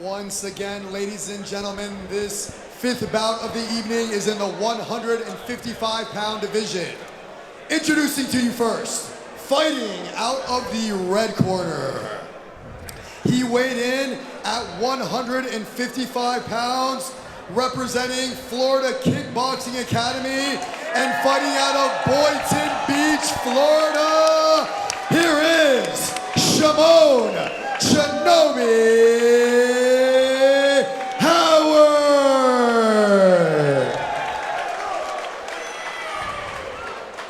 Once again, ladies and gentlemen, this fifth bout of the evening is in the 155-pound division. Introducing to you first, fighting out of the red corner. He weighed in at 155 pounds, representing Florida Kickboxing Academy and fighting out of Boynton Beach, Florida. Here is Chamone Howard.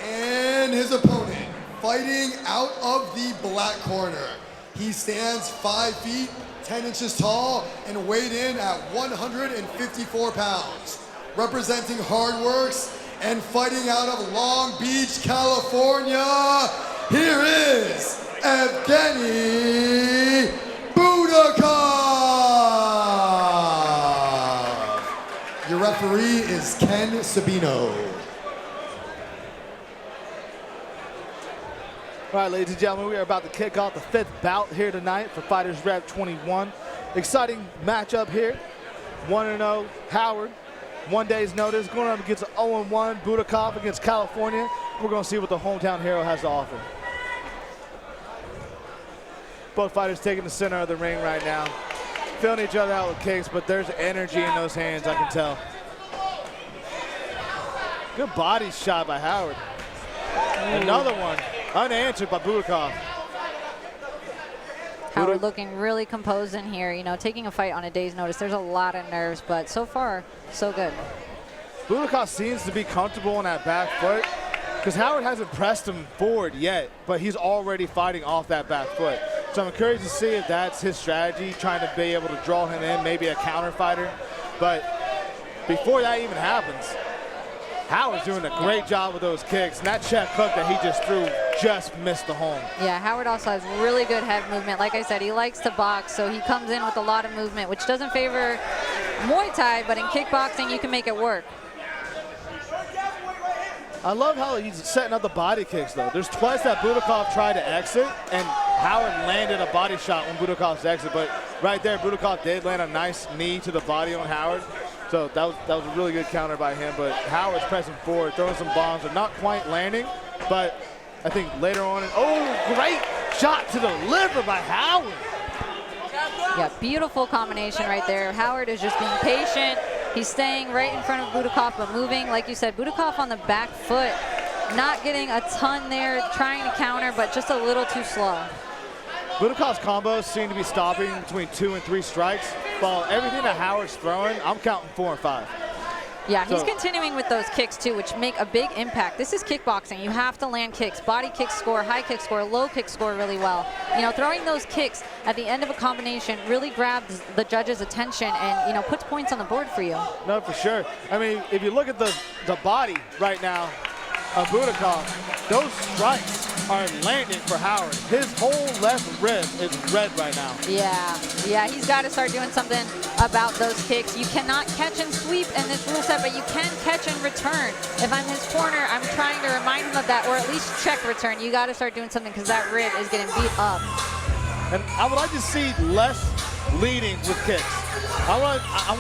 And his opponent, fighting out of the black corner. He stands 5 feet, 10 inches tall, and weighed in at 154 pounds. Representing Hardworks and fighting out of Long Beach, California, here is Evgeny Budakov. Your referee is Ken Sabino. All right, ladies and gentlemen, we are about to kick off the fifth bout here tonight for FightersRep 21. Exciting matchup here. 1-0 Howard, 1 day's notice, going up against 0-1 Budakov against California. We're going to see what the hometown hero has to offer. Both fighters taking the center of the ring right now. Filling each other out with kicks, but there's energy in those hands, I can tell. Good body shot by Howard. Another one. Unanswered by Budakov. Howard looking really composed in here, you know, taking a fight on a day's notice. There's a lot of nerves, but so far, so good. Budakov seems to be comfortable on that back foot because Howard hasn't pressed him forward yet, but he's already fighting off that back foot. So I'm encouraged to see if that's his strategy, trying to be able to draw him in, maybe a counter fighter. But before that even happens, Howard's doing a great job with those kicks, and that check hook that he just threw just missed the home. Yeah, Howard also has really good head movement. Like I said, he likes to box, so he comes in with a lot of movement, which doesn't favor Muay Thai, but in kickboxing, you can make it work. I love how he's setting up the body kicks, though. There's twice that Budakov tried to exit, and Howard landed a body shot when Budakov's exit, but right there, Budakov did land a nice knee to the body on Howard. So that was a really good counter by him, but Howard's pressing forward, throwing some bombs, and not quite landing, but I think later on, great shot to the liver by Howard. Yeah, beautiful combination right there. Howard is just being patient. He's staying right in front of Budakov, but moving, like you said, Budakov on the back foot, not getting a ton there, trying to counter, but just a little too slow. Budakov's combos seem to be stopping between 2 and 3 strikes, while everything that Howard's throwing, I'm counting 4 and 5. Yeah, he's continuing with those kicks too, which make a big impact. This is kickboxing. You have to land kicks. Body kicks score, high kicks score, low kicks score really well. You know, throwing those kicks at the end of a combination really grabs the judge's attention and, you know, puts points on the board for you. No, for sure. I mean, if you look at the body right now of Budakov, those strikes are landing for Howard. His whole left rib is red right now. Yeah, he's got to start doing something about those kicks. You cannot catch and sweep in this rule set, but you can catch and return. If I'm his corner, I'm trying to remind him of that, or at least check return. You got to start doing something because that rib is getting beat up. And I would like to see less leading with kicks. I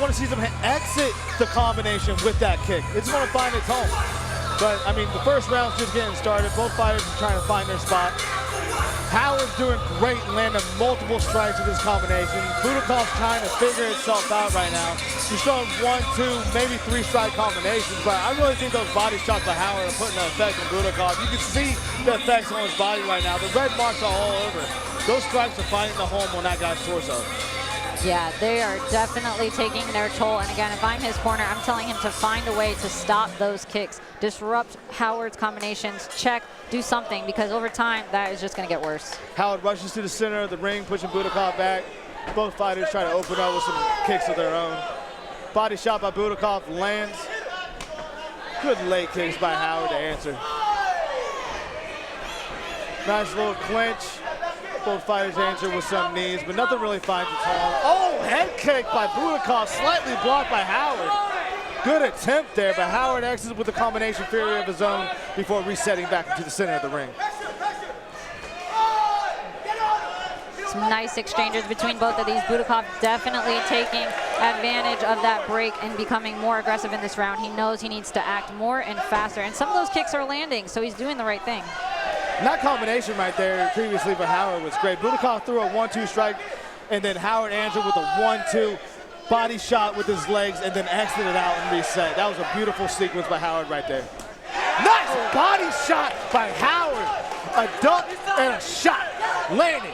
want to see them exit the combination with that kick. It's going to find its home. But, I mean, the first round's just getting started. Both fighters are trying to find their spot. Howard's doing great, landing multiple strikes with this combination. Budakov's trying to figure itself out right now. He's throwing 1, 2, maybe 3 strike combinations, but I really think those body shots by Howard are putting an effect on Budakov. You can see the effects on his body right now. The red marks are all over. Those strikes are finding the home on that guy's torso. Yeah, they are definitely taking their toll. And again, if I'm his corner, I'm telling him to find a way to stop those kicks, disrupt Howard's combinations, check, do something, because over time, that is just going to get worse. Howard rushes to the center of the ring, pushing Budakov back. Both fighters try to open up with some kicks of their own. Body shot by Budakov lands. Good late kicks by Howard to answer. Nice little clinch. Both fighters answer with some knees, but nothing really finds its home. Oh, head kick by Budakov, slightly blocked by Howard. Good attempt there, but Howard exits with a combination fury of his own before resetting back into the center of the ring. Some nice exchanges between both of these. Budakov definitely taking advantage of that break and becoming more aggressive in this round. He knows he needs to act more and faster, and some of those kicks are landing, so he's doing the right thing. And that combination right there previously for Howard was great. Budakov threw a 1-2 strike, and then Howard answered with a 1-2 body shot with his legs, and then exited out and reset. That was a beautiful sequence by Howard right there. Nice body shot by Howard. A dunk and a shot landing.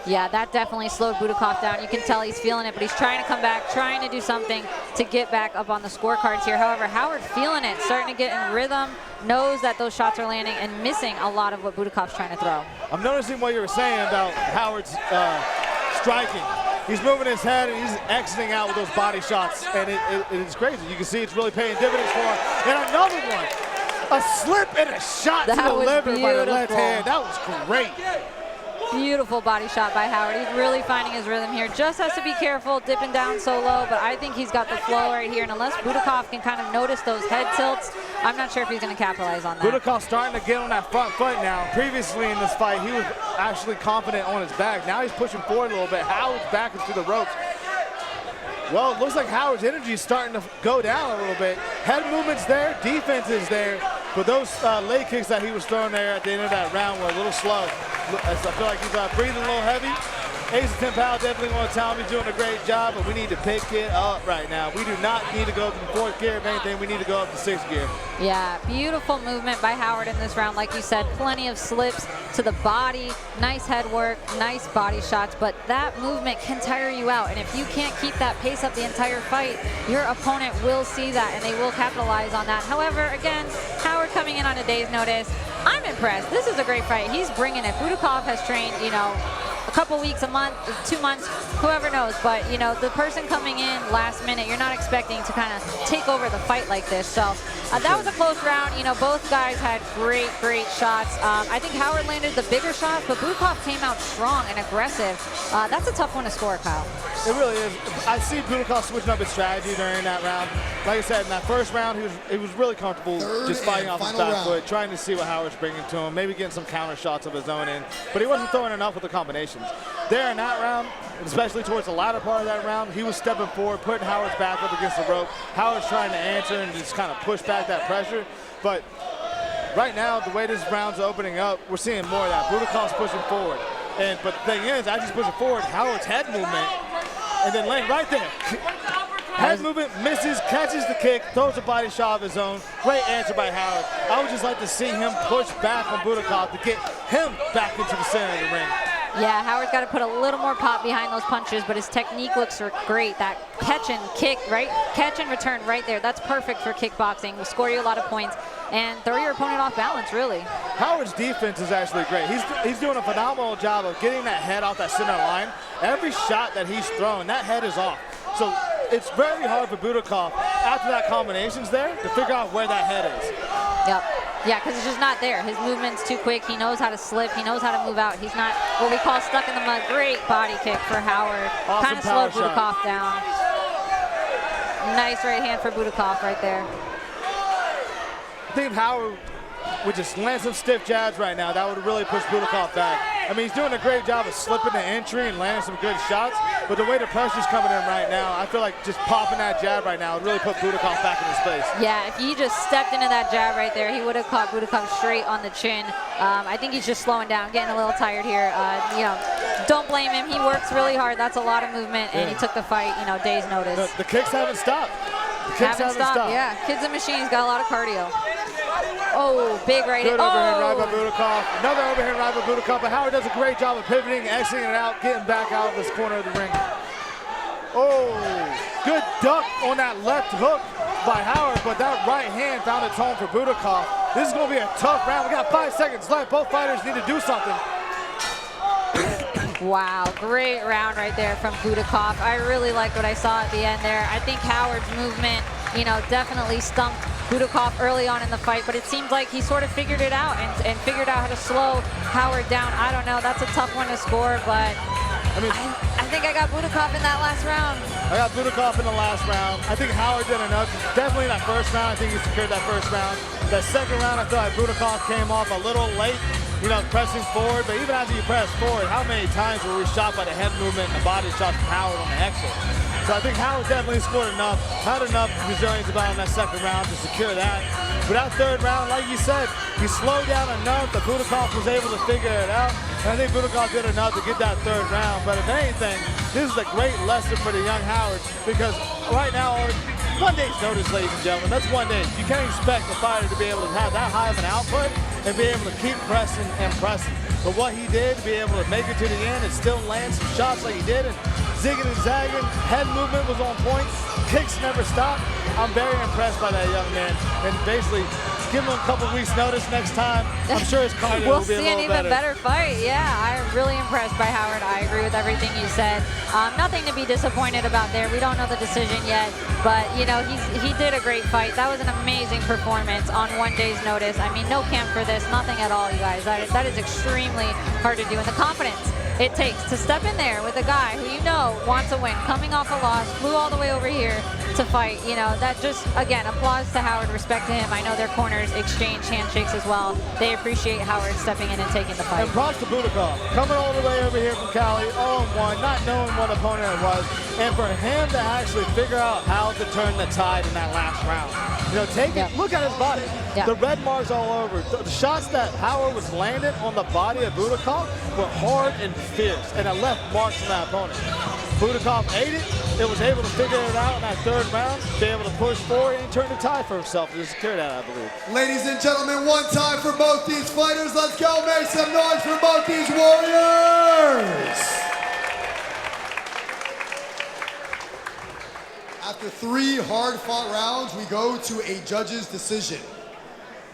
Yeah, that definitely slowed Budakov down. You can tell he's feeling it, but he's trying to come back, trying to do something to get back up on the scorecards here. However, Howard feeling it, starting to get in rhythm, knows that those shots are landing and missing a lot of what Budakov's trying to throw. I'm noticing what you were saying about Howard's striking. He's moving his head and he's exiting out with those body shots, and it is crazy. You can see it's really paying dividends for him. And another one, a slip and a shot to the liver by the left hand. That was great. Beautiful body shot by Howard. He's really finding his rhythm here. Just has to be careful dipping down so low, but I think he's got the flow right here. And unless Budakov can kind of notice those head tilts, I'm not sure if he's going to capitalize on that. Budakov's starting to get on that front foot now. Previously in this fight, he was actually confident on his back. Now he's pushing forward a little bit. Howard's back into the ropes. Well, it looks like Howard's energy is starting to go down a little bit. Head movement's there, defense is there, but those leg kicks that he was throwing there at the end of that round were a little slow. I feel like he's breathing a little heavy. Ace of 10 Pound definitely want to tell him he's doing a great job, but we need to pick it up right now. We do not need to go up to fourth gear. If anything, we need to go up to sixth gear. Yeah, beautiful movement by Howard in this round. Like you said, plenty of slips to the body, nice head work, nice body shots, but that movement can tire you out. And if you can't keep that pace up the entire fight, your opponent will see that and they will capitalize on that. However, again, Howard coming in on a day's notice. I'm impressed. This is a great fight. He's bringing it. Budakov has trained, you know, a couple weeks, a month, 2 months, whoever knows. But, you know, the person coming in last minute, you're not expecting to kind of take over the fight like this. So that was a close round. You know, both guys had great, great shots. I think Howard landed the bigger shots, but Budakov came out strong and aggressive. That's a tough one to score, Kyle. It really is. I see Budakov switching up his strategy during that round. Like I said, in that first round, he was really comfortable just fighting off his back foot, trying to see what Howard's bringing to him, maybe getting some counter shots of his own in, but he wasn't throwing enough with the combinations. There in that round, especially towards the latter part of that round, he was stepping forward, putting Howard's back up against the rope. Howard's trying to answer and just kind of push back that pressure, but right now, the way this round's opening up, we're seeing more of that. Budakov's pushing forward, but the thing is, as he's pushing forward, Howard's head movement, and then laying right there. Head movement, misses, catches the kick, throws a body shot of his own. Great answer by Howard. I would just like to see him push back on Budakov to get him back into the center of the ring. Yeah, Howard's got to put a little more pop behind those punches, but his technique looks great. That catch and kick, right? Catch and return right there. That's perfect for kickboxing. Will score you a lot of points and throw your opponent off balance, really. Howard's defense is actually great. He's doing a phenomenal job of getting that head off that center line. Every shot that he's throwing, that head is off. So it's very hard for Budakov, after that combination's there, to figure out where that head is. Yep. Yeah, because it's just not there. His movement's too quick. He knows how to slip. He knows how to move out. He's not what we call stuck in the mud. Great body kick for Howard. Awesome. Kind of slowed Budakov down. Nice right hand for Budakov right there. I think Howard would just land some stiff jabs right now. That would really push Budakov back. I mean, he's doing a great job of slipping the entry and landing some good shots, but the way the pressure's coming in right now, I feel like just popping that jab right now would really put Budakov back in his place. Yeah, if he just stepped into that jab right there, he would have caught Budakov straight on the chin. I think he's just slowing down, getting a little tired here. You know, don't blame him. He works really hard. That's a lot of movement, and he took the fight, you know, day's notice. The kicks haven't stopped. The kicks haven't stopped. Yeah, Kid's a machine. He's got a lot of cardio. Oh, big right hand. Good overhand right by Budakov. Another overhand right by Budakov, but Howard does a great job of pivoting, exiting it out, getting back out of this corner of the ring. Oh, good duck on that left hook by Howard, but that right hand found its home for Budakov. This is going to be a tough round. We got 5 seconds left. Both fighters need to do something. Wow, great round right there from Budakov. I really liked what I saw at the end there. I think Howard's movement, you know, definitely stumped Budakov early on in the fight, but it seems like he sort of figured it out and figured out how to slow Howard down. I don't know, that's a tough one to score, but I think I got Budakov in that last round. I got Budakov in the last round. I think Howard did enough. Definitely that first round, I think he secured that first round. That second round, I feel like Budakov came off a little late. you know, pressing forward. But even after you press forward, how many times were we shot by the head movement and the body shots from Howard on the exit? So I think Howard definitely scored enough, had enough resilience about in that second round to secure that. But that third round, like you said, he slowed down enough that Budakov was able to figure it out. And I think Budakov did enough to get that third round. But if anything, this is a great lesson for the young Howard, because right now, 1 day's notice, ladies and gentlemen. That's 1 day. You can't expect a fighter to be able to have that high of an output and be able to keep pressing and pressing. But what he did, to be able to make it to the end and still land some shots like he did, and zigging and zagging, head movement was on point, kicks never stopped. I'm very impressed by that young man. And basically, give him a couple weeks notice next time. I'm sure his cardio will be a little better. We'll see an even better fight. Yeah, I'm really impressed by Howard. I agree with everything you said. Nothing to be disappointed about there. We don't know the decision yet, but you know, he did a great fight. That was an amazing performance on 1 day's notice. I mean, no camp for this, nothing at all, you guys. That is extremely hard to do. And the confidence it takes to step in there with a guy who you know wants a win, coming off a loss, flew all the way over here to fight. You know, that just, again, applause to Howard, respect to him. I know their corners exchange handshakes as well. They appreciate Howard stepping in and taking the fight. And props to Budakov, coming all the way over here from Cali, 0-1, not knowing what opponent it was, and for him to actually figure out how to turn the tide in that last round. You know, take it, look at his body. Yeah. The red marks all over. The shots that Howard was landing on the body of Budakov were hard and fierce, and it left marks on that opponent. Budakov ate it. It was able to figure it out in that third round, be able to push forward and turn the tide for himself to secure that, I believe. Ladies and gentlemen, one time for both these fighters. Let's go, make some noise for both these warriors. After 3 hard-fought rounds, we go to a judge's decision.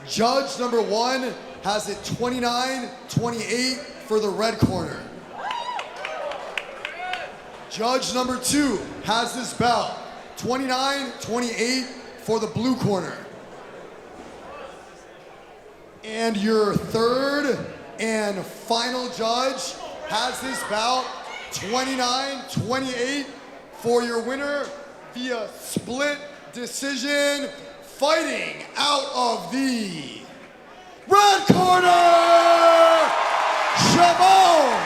Judge number 1 has it 29-28 for the red corner. Judge number 2 has this bout 29-28 for the blue corner. And your third and final judge has this bout 29-28 for your winner via split decision, fighting out of the red corner, Chamone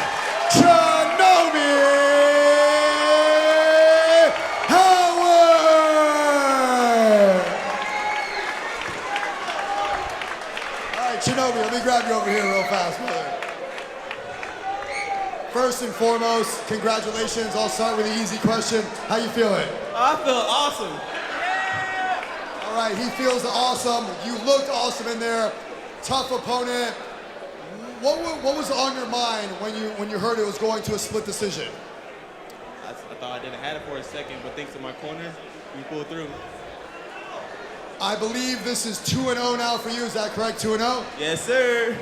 Chamone, let me grab you over here real fast, brother. First and foremost, congratulations. I'll start with the easy question. How you feeling? I feel awesome. All right, he feels awesome. You looked awesome in there. Tough opponent. What was on your mind when you heard it was going to a split decision? I thought I didn't have it for a second, but thanks to my corner, we pulled through. I believe this is 2-0 now for you. Is that correct? 2-0? Yes, sir.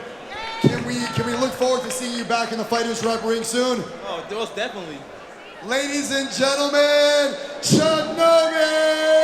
Can we look forward to seeing you back in the FightersRep ring soon? Oh, most definitely. Ladies and gentlemen, Chamone!